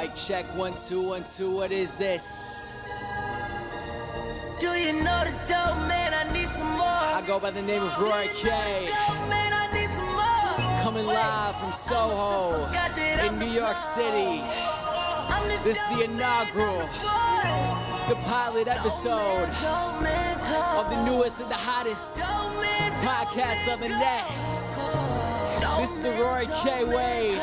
Mic check, 1 2 1 2. What is this? Do you know the dope, man? I need some more. I go by the name of Rory K. Man, I need some more. Coming live from Soho in New York City. This is the inaugural, the pilot episode of the newest and the hottest podcast on the net. This is the Rory K Way.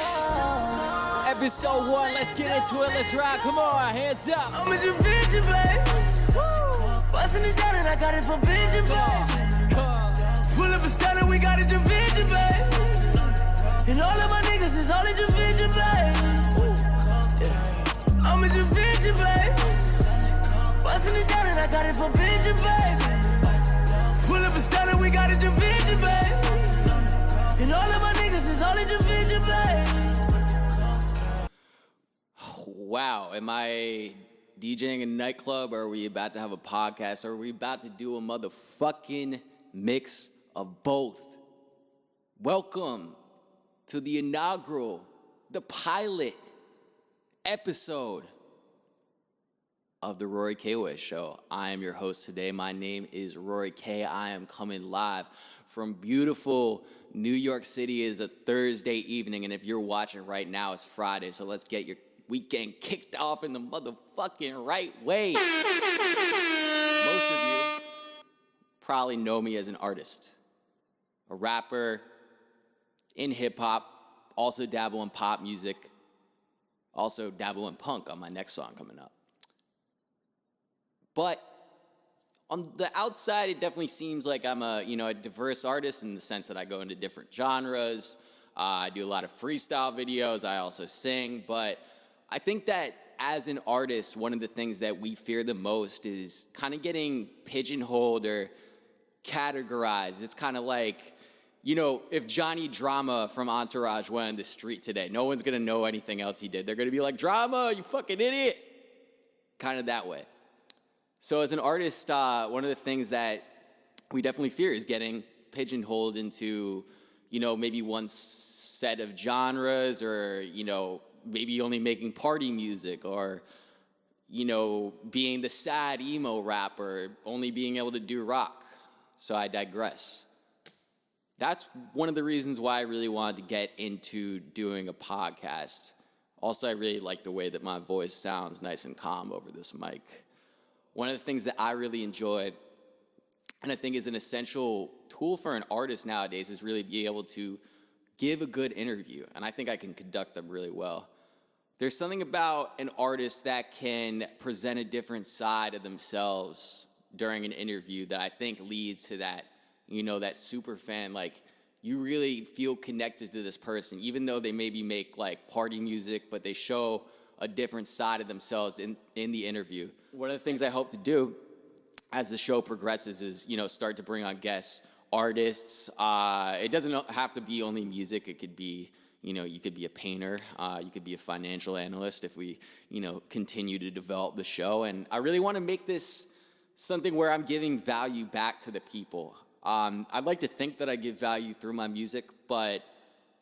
Episode 1, let's get into it, let's ride, come on, hands up. I'm a Javinci, babe. Bustin' it down and I got it for Vinci, babe. Pull up a stunner, we got a Javinci, babe. And all of my niggas is all in Javinci, babe. I'm a Javinci, babe. Bustin' it down and I got it for Vinci, babe. Pull up a stunner, we got a Javinci, babe. And all of my niggas is all in Javinci, babe. Wow, am I DJing a nightclub, or are we about to have a podcast, or are we about to do a motherfucking mix of both? Welcome to the inaugural, the pilot episode of the Rory K Way Show. I am your host today. My name is Rory K. I am coming live from beautiful New York City. It is a Thursday evening, and if you're watching right now, it's Friday, so let's get your weekend kicked off in the motherfucking right way. Most of you probably know me as an artist, a rapper, in hip-hop, also dabble in pop music, also dabble in punk on my next song coming up. But on the outside, it definitely seems like I'm a diverse artist in the sense that I go into different genres. I do a lot of freestyle videos. I also sing, but I think that as an artist, one of the things that we fear the most is kind of getting pigeonholed or categorized. It's kind of like, if Johnny Drama from Entourage went on the street today, no one's going to know anything else he did. They're going to be like, Drama, you fucking idiot. Kind of that way. So as an artist, one of the things that we definitely fear is getting pigeonholed into, maybe one set of genres, or, maybe only making party music, or, being the sad emo rapper, only being able to do rock. So I digress. That's one of the reasons why I really wanted to get into doing a podcast. Also, I really like the way that my voice sounds nice and calm over this mic. One of the things that I really enjoy, and I think is an essential tool for an artist nowadays, is really being able to give a good interview, and I think I can conduct them really well. There's something about an artist that can present a different side of themselves during an interview that I think leads to that, that super fan, like, you really feel connected to this person, even though they maybe make like party music, but they show a different side of themselves in the interview. One of the things I hope to do as the show progresses is, start to bring on guests, artists. It doesn't have to be only music. It could be, you could be a painter. You could be a financial analyst if we, continue to develop the show. And I really want to make this something where I'm giving value back to the people. I'd like to think that I give value through my music, but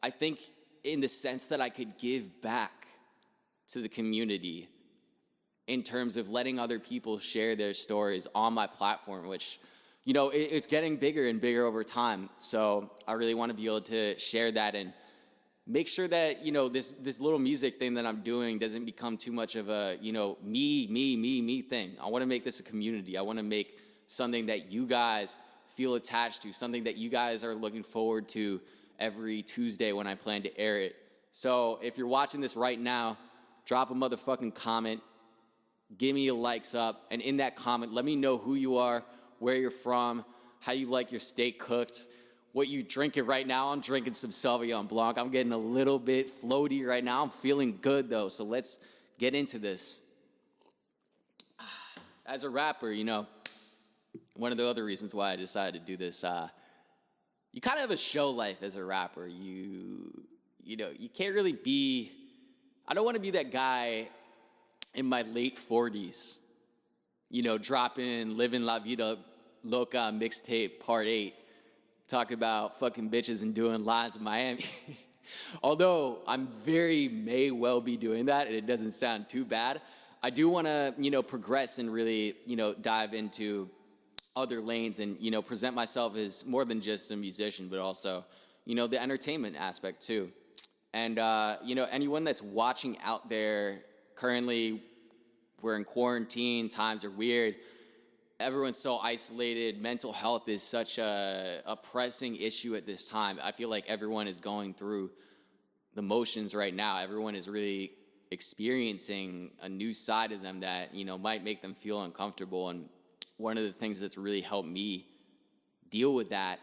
I think in the sense that I could give back to the community in terms of letting other people share their stories on my platform, which, it's getting bigger and bigger over time. So I really want to be able to share that and make sure that, this little music thing that I'm doing doesn't become too much of a, me thing. I want to make this a community. I want to make something that you guys feel attached to, something that you guys are looking forward to every Tuesday when I plan to air it. So if you're watching this right now, drop a motherfucking comment, give me a likes up, and in that comment, let me know who you are, where you're from, how you like your steak cooked, what you drinking right now. I'm drinking some Sauvignon Blanc. I'm getting a little bit floaty right now. I'm feeling good though, so let's get into this. As a rapper, one of the other reasons why I decided to do this, you kind of have a show life as a rapper. You can't really be, I don't want to be that guy in my late 40s, dropping Living La Vida Loca mixtape part 8, talking about fucking bitches and doing lines in Miami. Although may well be doing that, and it doesn't sound too bad. I do want to, progress and really, dive into other lanes and, present myself as more than just a musician, but also, the entertainment aspect too. And, anyone that's watching out there currently, we're in quarantine, times are weird. Everyone's so isolated. Mental health is such a pressing issue at this time. I feel like everyone is going through the motions right now. Everyone is really experiencing a new side of them that, might make them feel uncomfortable. And one of the things that's really helped me deal with that,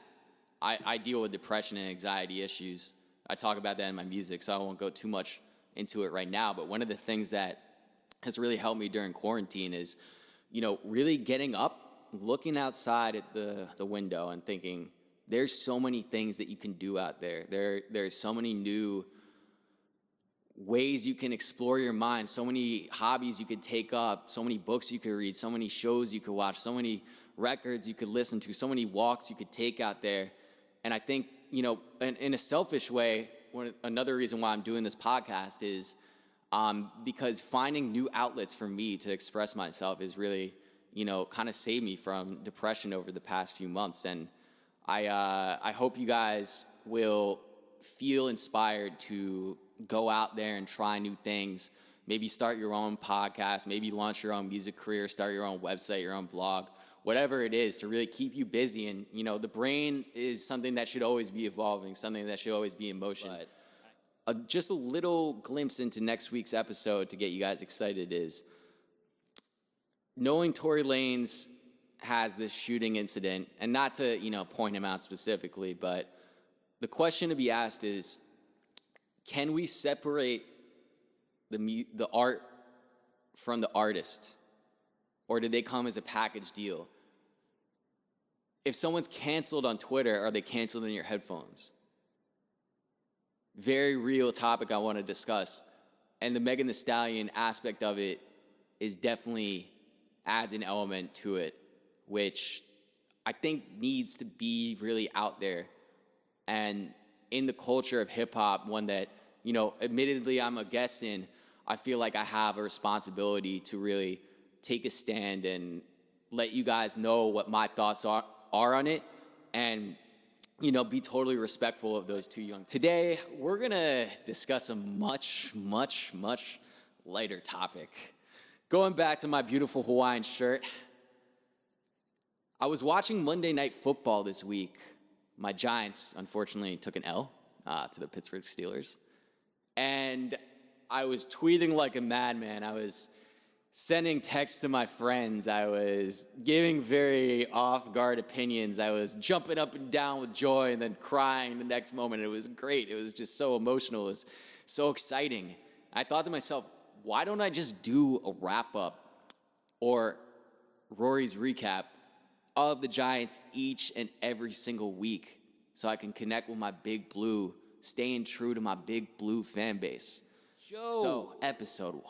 I deal with depression and anxiety issues. I talk about that in my music, so I won't go too much into it right now. But one of the things that has really helped me during quarantine is, really getting up, looking outside at the window and thinking, there's so many things that you can do out there. There's so many new ways you can explore your mind, so many hobbies you could take up, so many books you could read, so many shows you could watch, so many records you could listen to, so many walks you could take out there. And I think, in a selfish way, another reason why I'm doing this podcast is because finding new outlets for me to express myself is really, kind of saved me from depression over the past few months. And I hope you guys will feel inspired to go out there and try new things. Maybe start your own podcast, maybe launch your own music career, start your own website, your own blog, whatever it is to really keep you busy. And, the brain is something that should always be evolving, something that should always be in motion. But just a little glimpse into next week's episode to get you guys excited is knowing Tory Lanez has this shooting incident, and not to, point him out specifically, but the question to be asked is, can we separate the art from the artist? Or do they come as a package deal? If someone's canceled on Twitter, are they canceled in your headphones? Very real topic I want to discuss. And the Megan Thee Stallion aspect of it is definitely adds an element to it, which I think needs to be really out there. And in the culture of hip-hop, one that, admittedly I'm a guest in, I feel like I have a responsibility to really take a stand and let you guys know what my thoughts are on it, and, be totally respectful of those two young. Today, we're gonna discuss a much, much, much lighter topic. Going back to my beautiful Hawaiian shirt, I was watching Monday Night Football this week. My Giants, unfortunately, took an L to the Pittsburgh Steelers. And I was tweeting like a madman. I was sending texts to my friends. I was giving very off-guard opinions. I was jumping up and down with joy and then crying the next moment. It was great. It was just so emotional. It was so exciting. I thought to myself, why don't I just do a wrap-up or Rory's recap of the Giants each and every single week so I can connect with my Big Blue, staying true to my Big Blue fan base. So, episode 1.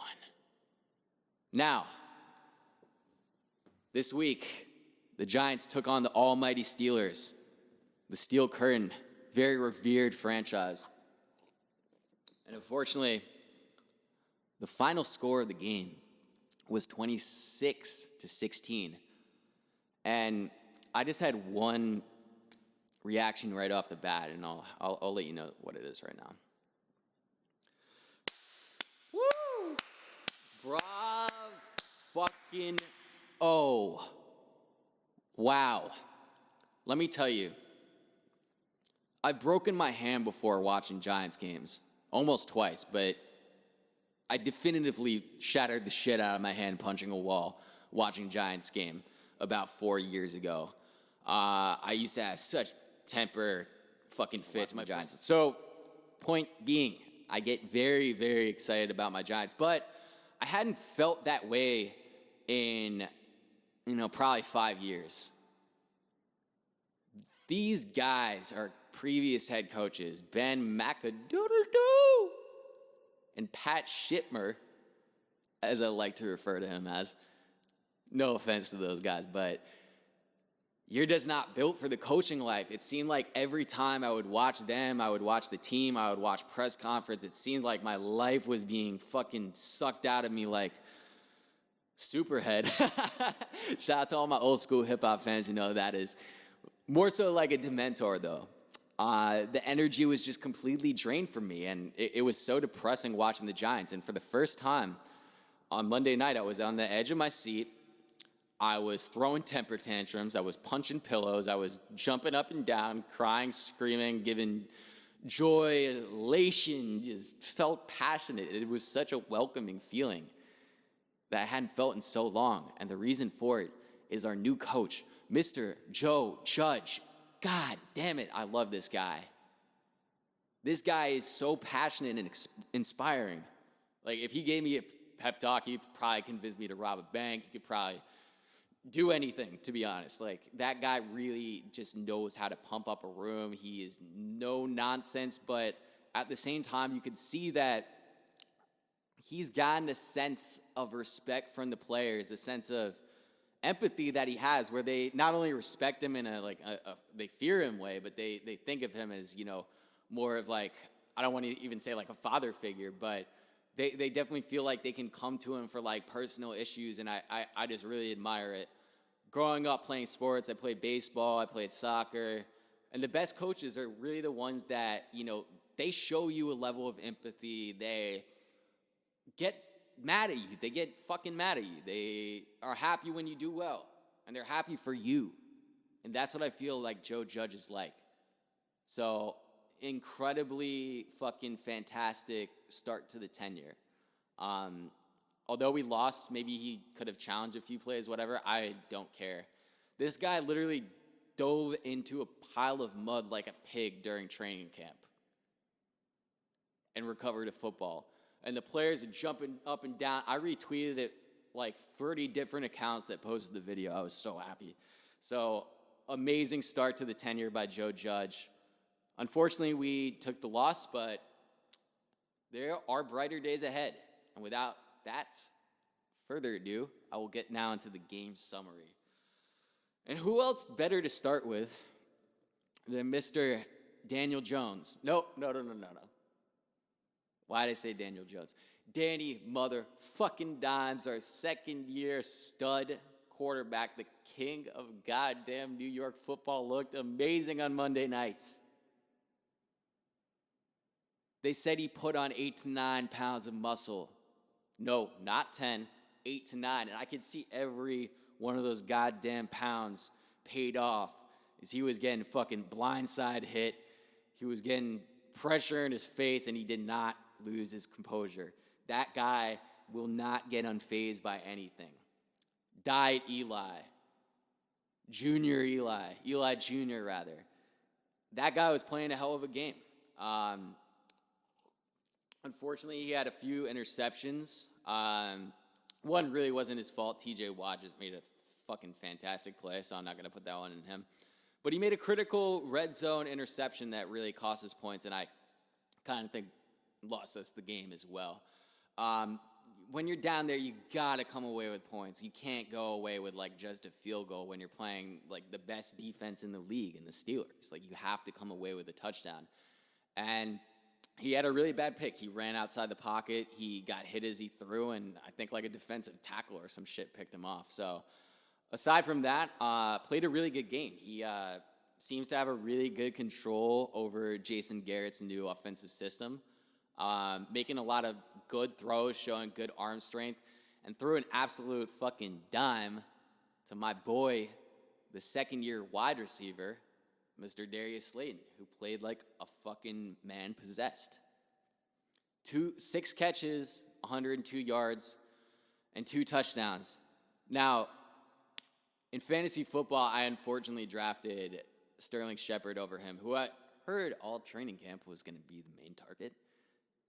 Now, this week, the Giants took on the almighty Steelers, the Steel Curtain, very revered franchise. And unfortunately, the final score of the game was 26-16. And I just had one reaction right off the bat, and I'll let you know what it is right now. Woo! Brav fucking oh. Wow. Let me tell you, I've broken my hand before watching Giants games, almost twice, but I definitively shattered the shit out of my hand punching a wall watching Giants game about 4 years ago. I used to have such temper fucking fits my Giants. So, point being, I get very, very excited about my Giants, but I hadn't felt that way in, probably 5 years. These guys are previous head coaches, Ben McAdoodle-doo and Pat Shitmer, as I like to refer to him as. No offense to those guys, but you're just not built for the coaching life. It seemed like every time I would watch them, I would watch the team, I would watch press conference, it seemed like my life was being fucking sucked out of me like Superhead. Shout out to all my old school hip hop fans who know who that is. More so like a Dementor though. The energy was just completely drained from me, and it was so depressing watching the Giants. And for the first time on Monday night, I was on the edge of my seat. I was throwing temper tantrums. I was punching pillows. I was jumping up and down, crying, screaming, giving joy, elation, just felt passionate. It was such a welcoming feeling that I hadn't felt in so long. And the reason for it is our new coach, Mr. Joe Judge. God damn it, I love this guy. This guy is so passionate and inspiring. Like, if he gave me a pep talk, he'd probably convince me to rob a bank. He could probably do anything, to be honest. Like, that guy really just knows how to pump up a room. He is no nonsense, but at the same time, you could see that he's gotten a sense of respect from the players, a sense of empathy that he has, where they not only respect him in they fear him way, but they think of him as, you know, more of like, I don't want to even say like a father figure, but they definitely feel like they can come to him for like personal issues, and I just really admire it. Growing up playing sports, I played baseball, I played soccer, and the best coaches are really the ones that, you know, they show you a level of empathy. They get mad at you. They get fucking mad at you. They are happy when you do well, and they're happy for you. And that's what I feel like Joe Judge is like. So, incredibly fucking fantastic start to the tenure. Although we lost, maybe he could have challenged a few plays, whatever. I don't care. This guy literally dove into a pile of mud like a pig during training camp and recovered a football. And the players are jumping up and down. I retweeted it like 30 different accounts that posted the video. I was so happy. So, amazing start to the tenure by Joe Judge. Unfortunately, we took the loss, but there are brighter days ahead. And without that further ado, I will get now into the game summary. And who else better to start with than Mr. Daniel Jones? No. Why did I say Daniel Jones? Danny motherfucking Dimes, our second-year stud quarterback, the king of goddamn New York football, looked amazing on Monday night. They said he put on 8 to 9 pounds of muscle. No, not 10, 8 to 9. And I could see every one of those goddamn pounds paid off as he was getting fucking blindside hit. He was getting pressure in his face, and he did not lose his composure. That guy will not get unfazed by anything. Died Eli Jr. rather. That guy was playing a hell of a game. Unfortunately, he had a few interceptions. One really wasn't his fault. TJ Watt just made a fucking fantastic play, so I'm not going to put that one in him. But he made a critical red zone interception that really cost us points, and I kind of think lost us the game as well. When you're down there, you got to come away with points. You can't go away with like just a field goal when you're playing like the best defense in the league in the Steelers. Like, you have to come away with a touchdown. And he had a really bad pick. He ran outside the pocket. He got hit as he threw, and I think like a defensive tackle or some shit picked him off. So aside from that, played a really good game. He seems to have a really good control over Jason Garrett's new offensive system, making a lot of good throws, showing good arm strength, and threw an absolute fucking dime to my boy, the second-year wide receiver, Mr. Darius Slayton, who played like a fucking man possessed. 6 catches, 102 yards, and 2 touchdowns. Now, in fantasy football, I unfortunately drafted Sterling Shepard over him, who I heard all training camp was going to be the main target.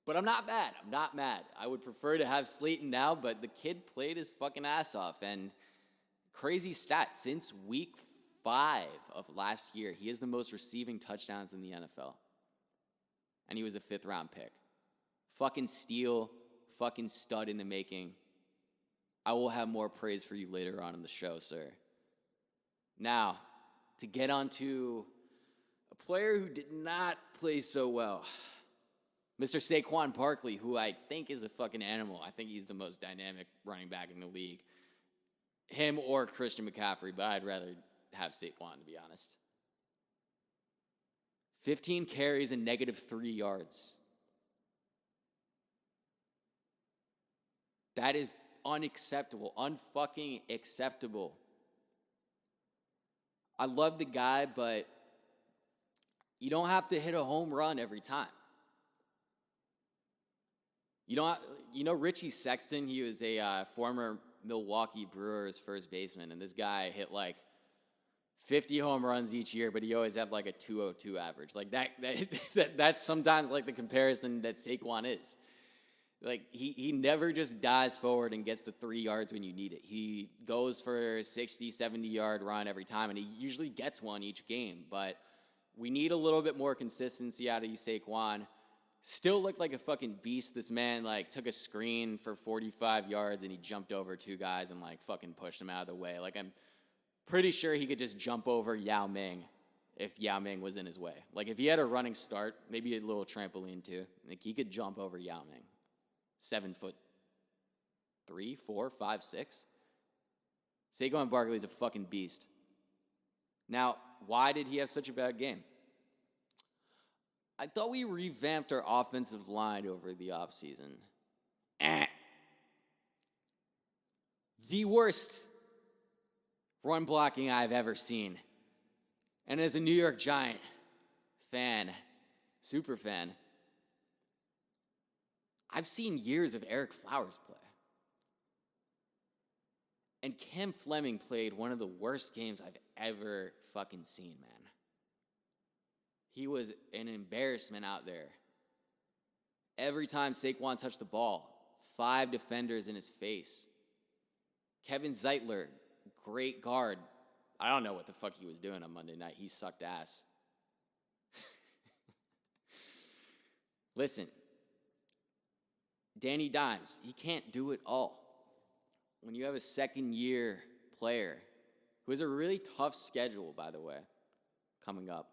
But I'm not bad. I'm not mad. I would prefer to have Slayton now, but the kid played his fucking ass off. And crazy stats, since week 5 of last year, he has the most receiving touchdowns in the NFL. And he was a 5th-round pick. Fucking steal, fucking stud in the making. I will have more praise for you later on in the show, sir. Now, to get onto a player who did not play so well. Mr. Saquon Barkley, who I think is a fucking animal. I think he's the most dynamic running back in the league. Him or Christian McCaffrey, but I'd rather have Saquon, to be honest. 15 carries and -3 yards. That is unacceptable, unfucking acceptable. I love the guy, but you don't have to hit a home run every time. You know Richie Sexton, he was a former Milwaukee Brewers first baseman, and this guy hit like 50 home runs each year, but he always had like a 202 average. Like that's sometimes like the comparison that Saquon is. Like he never just dives forward and gets the 3 yards when you need it. He goes for a 60, 70-yard run every time, and he usually gets one each game. But we need a little bit more consistency out of you, Saquon. Still looked like a fucking beast. This man like took a screen for 45 yards and he jumped over 2 guys and like fucking pushed them out of the way. Like I'm pretty sure he could just jump over Yao Ming if Yao Ming was in his way. Like if he had a running start, maybe a little trampoline too. Like he could jump over Yao Ming. 7'3", 4, 5, 6. Saquon Barkley's a fucking beast. Now, why did he have such a bad game? I thought we revamped our offensive line over the offseason. The worst run blocking I've ever seen. And as a New York Giant fan, super fan, I've seen years of Eric Flowers play. And Kim Fleming played one of the worst games I've ever fucking seen, man. He was an embarrassment out there. Every time Saquon touched the ball, 5 defenders in his face. Kevin Zeitler, great guard. I don't know what the fuck he was doing on Monday night. He sucked ass. Listen, Danny Dimes, he can't do it all. When you have a second-year player who has a really tough schedule, by the way, coming up,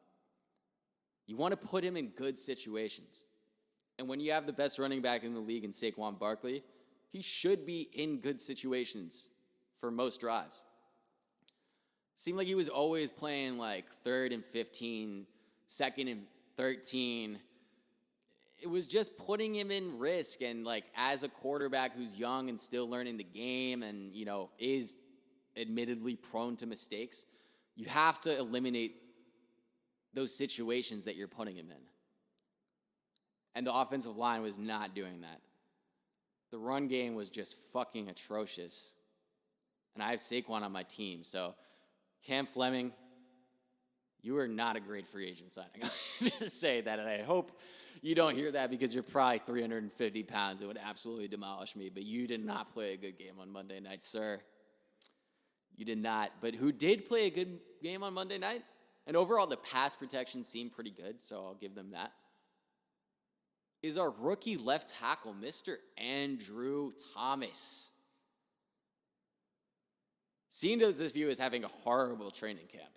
you want to put him in good situations. And when you have the best running back in the league in Saquon Barkley, he should be in good situations for most drives. Seemed like he was always playing like 3rd and 15, 2nd and 13. It was just putting him in risk, and like as a quarterback who's young and still learning the game and, you know, is admittedly prone to mistakes, you have to eliminate those situations that you're putting him in. And the offensive line was not doing that. The run game was just fucking atrocious. And I have Saquon on my team, so Cam Fleming, you are not a great free agent signing. Just say that, and I hope you don't hear that because you're probably 350 pounds. It would absolutely demolish me, but you did not play a good game on Monday night, sir. You did not. But who did play a good game on Monday night? And overall, the pass protection seemed pretty good, so I'll give them that. Is our rookie left tackle, Mr. Andrew Thomas. Seemed as if he was having a horrible training camp.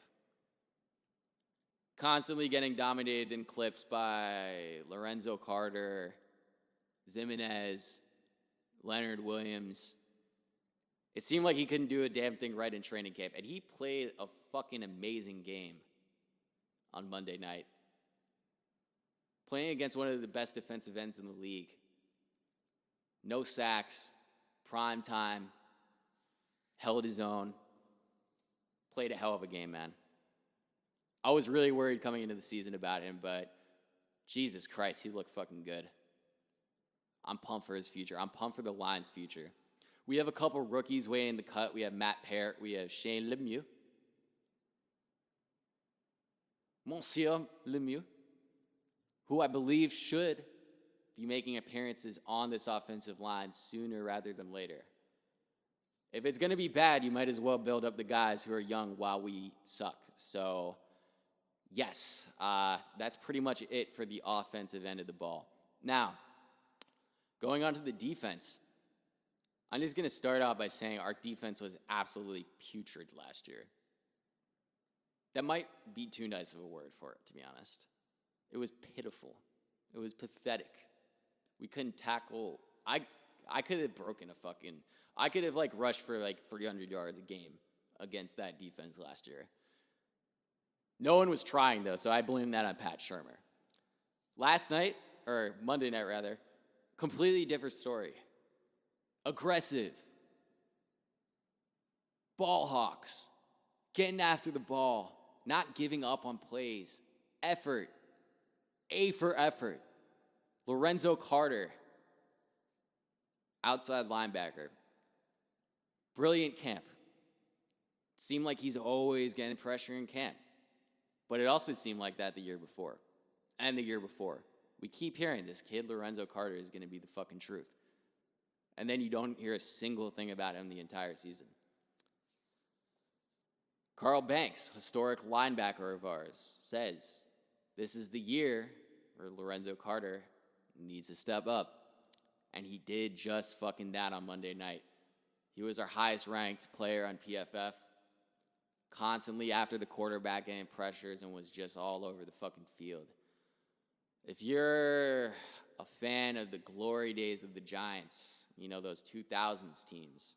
Constantly getting dominated in clips by Lorenzo Carter, Zimenez, Leonard Williams. It seemed like he couldn't do a damn thing right in training camp, and he played a fucking amazing game on Monday night. Playing against one of the best defensive ends in the league. No sacks, prime time, held his own, played a hell of a game, man. I was really worried coming into the season about him, but Jesus Christ, he looked fucking good. I'm pumped for his future. I'm pumped for the Lions' future. We have a couple rookies waiting the cut. We have Matt Parrott. We have Shane Lemieux. Monsieur Lemieux, who I believe should be making appearances on this offensive line sooner rather than later. If it's going to be bad, you might as well build up the guys who are young while we suck. So, yes, that's pretty much it for the offensive end of the ball. Now, going on to the defense, I'm just going to start out by saying our defense was absolutely putrid last year. That might be too nice of a word for it, to be honest. It was pitiful. It was pathetic. We couldn't tackle. I could have broken I could have rushed for 300 yards a game against that defense last year. No one was trying though, so I blame that on Pat Shurmur. Last night, or Monday night rather, completely different story. Aggressive. Ball hawks. Getting after the ball. Not giving up on plays. Effort. A for effort. Lorenzo Carter. Outside linebacker. Brilliant camp. Seemed like he's always getting pressure in camp. But it also seemed like that the year before. And the year before. We keep hearing this kid, Lorenzo Carter, is going to be the fucking truth. And then you don't hear a single thing about him the entire season. Carl Banks, historic linebacker of ours, says this is the year where Lorenzo Carter needs to step up. And he did just fucking that on Monday night. He was our highest ranked player on PFF. Constantly after the quarterback getting pressures and was just all over the fucking field. If you're a fan of the glory days of the Giants, those 2000s teams,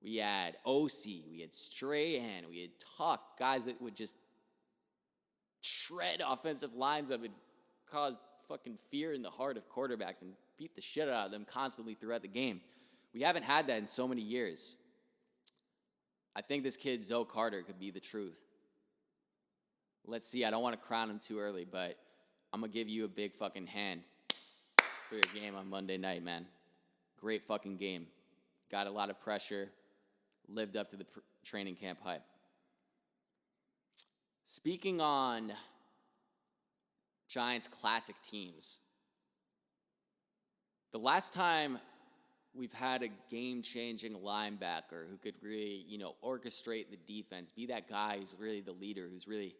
we had OC, we had Strahan, we had Tuck, guys that would just shred offensive lines up and cause fucking fear in the heart of quarterbacks and beat the shit out of them constantly throughout the game. We haven't had that in so many years. I think this kid, Zoe Carter, could be the truth. Let's see. I don't want to crown him too early, but I'm going to give you a big fucking hand for your game on Monday night, man. Great fucking game. Got a lot of pressure. Lived up to the training camp hype. Speaking on Giants classic teams, the last time we've had a game-changing linebacker who could really, orchestrate the defense, be that guy who's really the leader, who's really,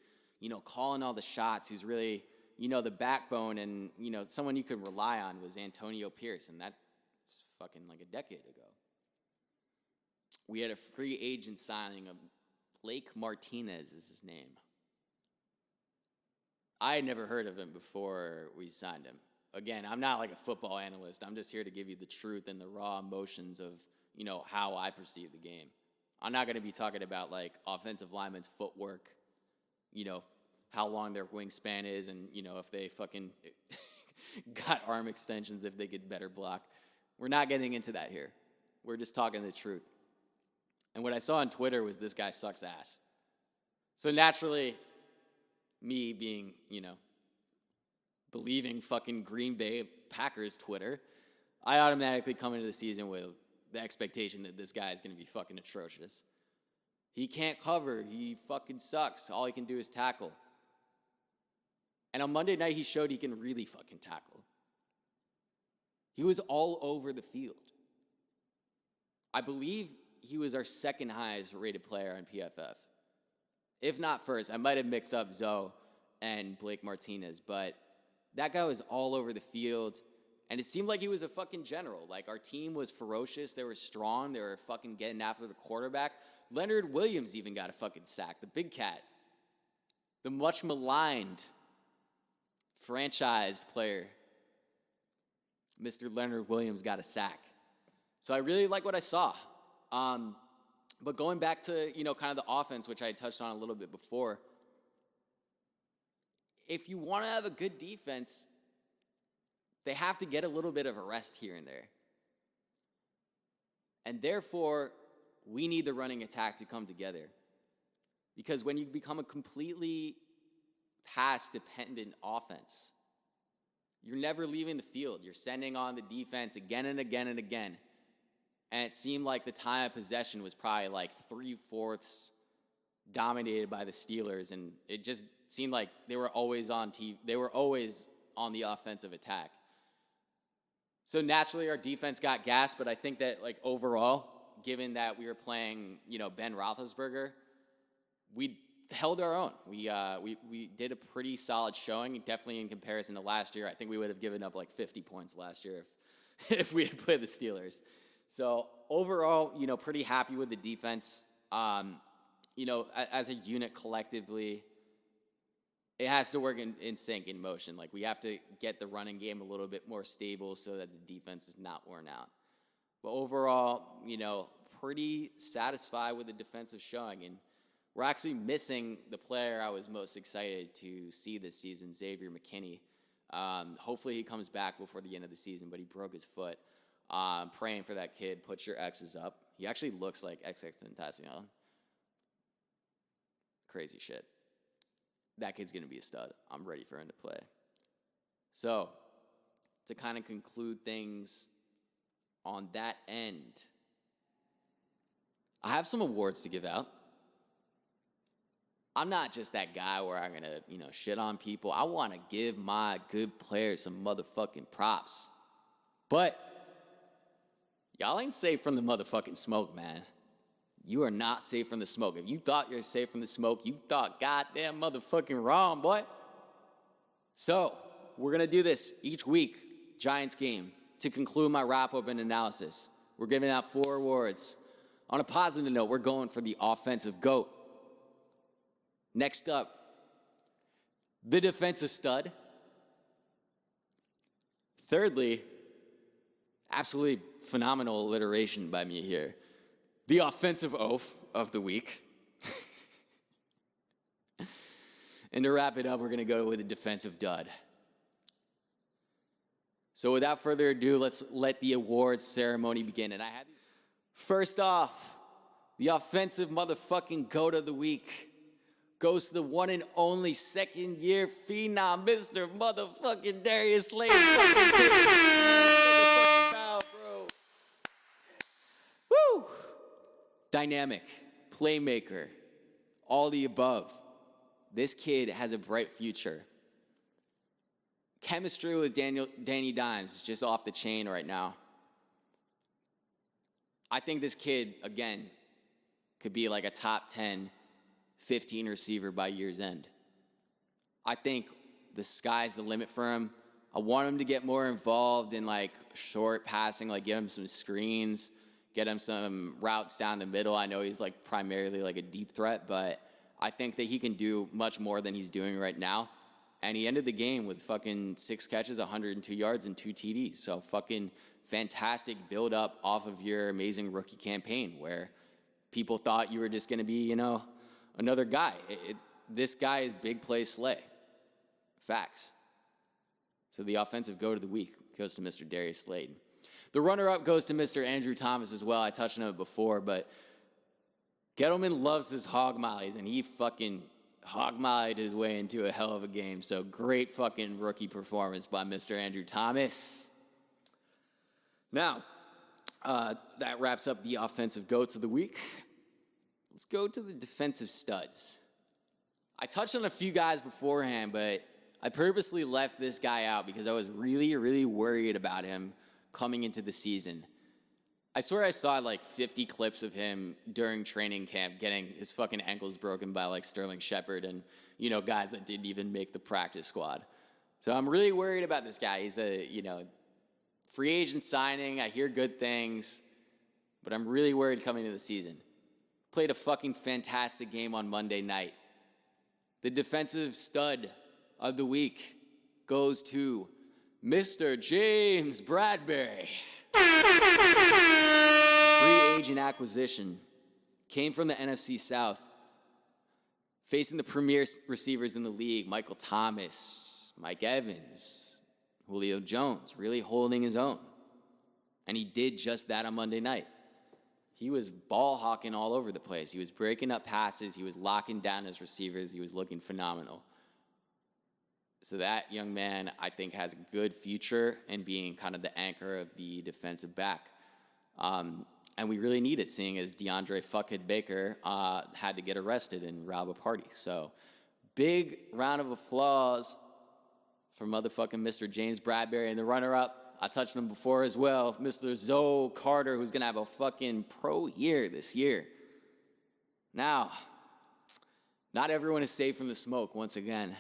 calling all the shots, who's really, the backbone and, someone you could rely on was Antonio Pierce, and that's fucking a decade ago. We had a free agent signing of Blake Martinez is his name. I had never heard of him before we signed him. Again, I'm not a football analyst. I'm just here to give you the truth and the raw emotions of, how I perceive the game. I'm not going to be talking about, offensive linemen's footwork, how long their wingspan is and, if they fucking got arm extensions, if they could better block. We're not getting into that here. We're just talking the truth. And what I saw on Twitter was this guy sucks ass. So naturally, me being, believing fucking Green Bay Packers Twitter, I automatically come into the season with the expectation that this guy is going to be fucking atrocious. He can't cover. He fucking sucks. All he can do is tackle. And on Monday night, he showed he can really fucking tackle. He was all over the field. I believe he was our second highest rated player on PFF. If not first. I might have mixed up Zoe and Blake Martinez, but that guy was all over the field, and it seemed like he was a fucking general. Our team was ferocious. They were strong. They were fucking getting after the quarterback. Leonard Williams even got a fucking sack, the big cat. The much maligned, franchised player, Mr. Leonard Williams, got a sack. So I really like what I saw. But going back to, kind of the offense, which I touched on a little bit before, if you want to have a good defense, they have to get a little bit of a rest here and there. And therefore, we need the running attack to come together. Because when you become a completely pass-dependent offense, you're never leaving the field. You're sending on the defense again and again and again. And it seemed like the time of possession was probably 3/4 dominated by the Steelers, and it just seemed like they were always on TV. They were always on the offensive attack. So naturally, our defense got gassed, but I think that overall, given that we were playing Ben Roethlisberger, we held our own. We did a pretty solid showing, definitely in comparison to last year. I think we would have given up 50 points last year if we had played the Steelers. So overall, pretty happy with the defense. as a unit collectively, it has to work in sync, in motion. Like, we have to get the running game a little bit more stable so that the defense is not worn out. But overall, pretty satisfied with the defensive showing. And we're actually missing the player I was most excited to see this season, Xavier McKinney. Hopefully he comes back before the end of the season, but he broke his foot. Praying for that kid. Put your X's up. He actually looks like XXXTentacion. Crazy shit. That kid's going to be a stud. I'm ready for him to play. So, to kind of conclude things on that end, I have some awards to give out. I'm not just that guy where I'm going to, shit on people. I want to give my good players some motherfucking props. But y'all ain't safe from the motherfucking smoke, man. You are not safe from the smoke. If you thought you're safe from the smoke, you thought goddamn motherfucking wrong, boy. So, we're going to do this each week, Giants game, to conclude my wrap-up and analysis. We're giving out 4 awards. On a positive note, we're going for the offensive GOAT. Next up, the defensive stud. Thirdly, absolutely phenomenal alliteration by me here, the offensive oaf of the week. And to wrap it up, we're going to go with a defensive dud. So without further ado, let's let the awards ceremony begin. And first off, the offensive motherfucking GOAT of the week goes to the one and only second-year phenom, Mr. motherfucking Darius Slade. Bro. Woo! Dynamic, playmaker, all the above. This kid has a bright future. Chemistry with Danny Dimes is just off the chain right now. I think this kid, again, could be like a top 10, 15 receiver by year's end. I think the sky's the limit for him. I want him to get more involved in like short passing, like give him some screens, get him some routes down the middle. I know he's like primarily like a deep threat, but I think that he can do much more than he's doing right now. And he ended the game with fucking 6 catches, 102 yards, and 2 TDs. So fucking fantastic build up off of your amazing rookie campaign where people thought you were just going to be, another guy. This guy is big play slay. Facts. So the offensive GOAT of the week goes to Mr. Darius Slade. The runner-up goes to Mr. Andrew Thomas as well. I touched on it before, but Gettleman loves his hog mollies, and he fucking hog-mollied his way into a hell of a game. So great fucking rookie performance by Mr. Andrew Thomas. Now, that wraps up the offensive GOATs of the week. Let's go to the defensive studs. I touched on a few guys beforehand, but I purposely left this guy out because I was really, really worried about him coming into the season. I swear I saw like 50 clips of him during training camp getting his fucking ankles broken by like Sterling Shepard and, guys that didn't even make the practice squad. So I'm really worried about this guy. He's a, free agent signing. I hear good things, but I'm really worried coming into the season. Played a fucking fantastic game on Monday night. The defensive stud of the week goes to Mr. James Bradbury. Free agent acquisition. Came from the NFC South. Facing the premier receivers in the league, Michael Thomas, Mike Evans, Julio Jones, really holding his own. And he did just that on Monday night. He was ball hawking all over the place. He was breaking up passes. He was locking down his receivers. He was looking phenomenal. So that young man, I think, has a good future in being kind of the anchor of the defensive back. And we really need it, seeing as DeAndre Fuckhead Baker had to get arrested and rob a party. So big round of applause for motherfucking Mr. James Bradbury. And the runner-up, I touched on him before as well, Mr. Zoe Carter, who's going to have a fucking pro year this year. Now, not everyone is safe from the smoke once again.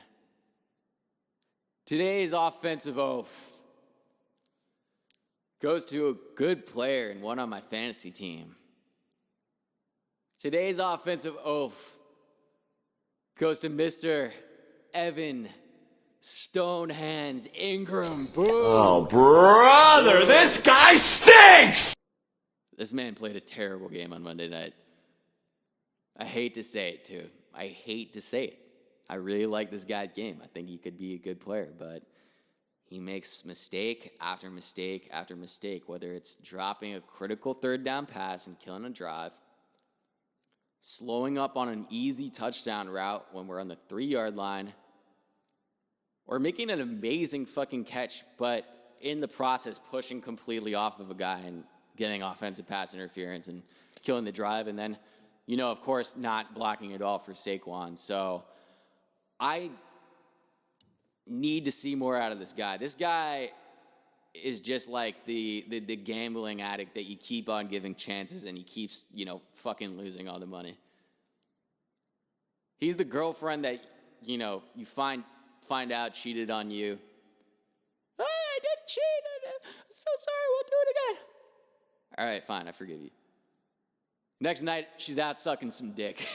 Today's offensive oath goes to a good player and one on my fantasy team. Today's offensive oath goes to Mr. Evan Stonehands Ingram. Boom. Oh, brother, this guy stinks! This man played a terrible game on Monday night. I hate to say it, too. I hate to say it. I really like this guy's game. I think he could be a good player, but he makes mistake after mistake after mistake, whether it's dropping a critical third down pass and killing a drive, slowing up on an easy touchdown route when we're on the 3-yard line, or making an amazing fucking catch, but in the process pushing completely off of a guy and getting offensive pass interference and killing the drive, and then, you know, of course, not blocking at all for Saquon. So I need to see more out of this guy. This guy is just like the gambling addict that you keep on giving chances and he keeps, you know, fucking losing all the money. He's the girlfriend that, you know, you find out cheated on you. Oh, I didn't cheat. I'm so sorry. We'll do it again. All right, fine. I forgive you. Next night, she's out sucking some dick.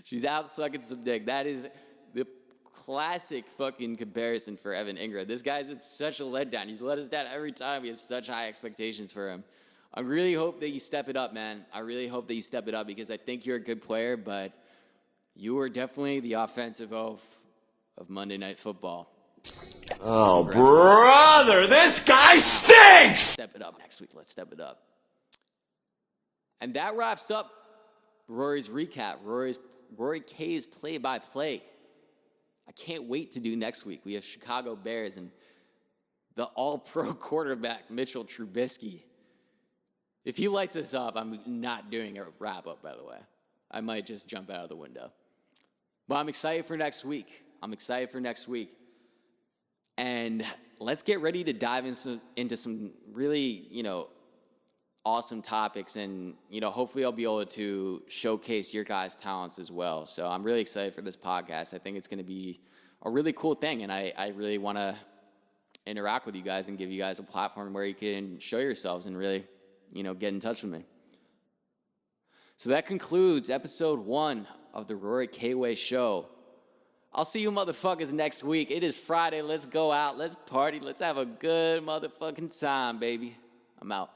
She's out sucking some dick. That is the classic fucking comparison for Evan Ingram. This guy's in such a letdown. He's let us down every time. We have such high expectations for him. I really hope that you step it up, man. I really hope that you step it up because I think you're a good player, but you are definitely the offensive oaf of Monday Night Football. Oh, brother, this guy stinks! Step it up next week. Let's step it up. And that wraps up Rory's recap, Rory K's play-by-play. I can't wait to do next week. We have Chicago Bears and the all-pro quarterback, Mitchell Trubisky. If he lights us up, I'm not doing a wrap-up, by the way. I might just jump out of the window. But I'm excited for next week. And let's get ready to dive into some really, you know, awesome topics. And, you know, hopefully I'll be able to showcase your guys' talents as well. So I'm really excited for this podcast. I think it's going to be a really cool thing. And I really want to interact with you guys and give you guys a platform where you can show yourselves and really, you know, get in touch with me. So that concludes episode 1 of the Rory K Way Show. I'll see you motherfuckers next week. It is Friday. Let's go out. Let's party. Let's have a good motherfucking time, baby. I'm out.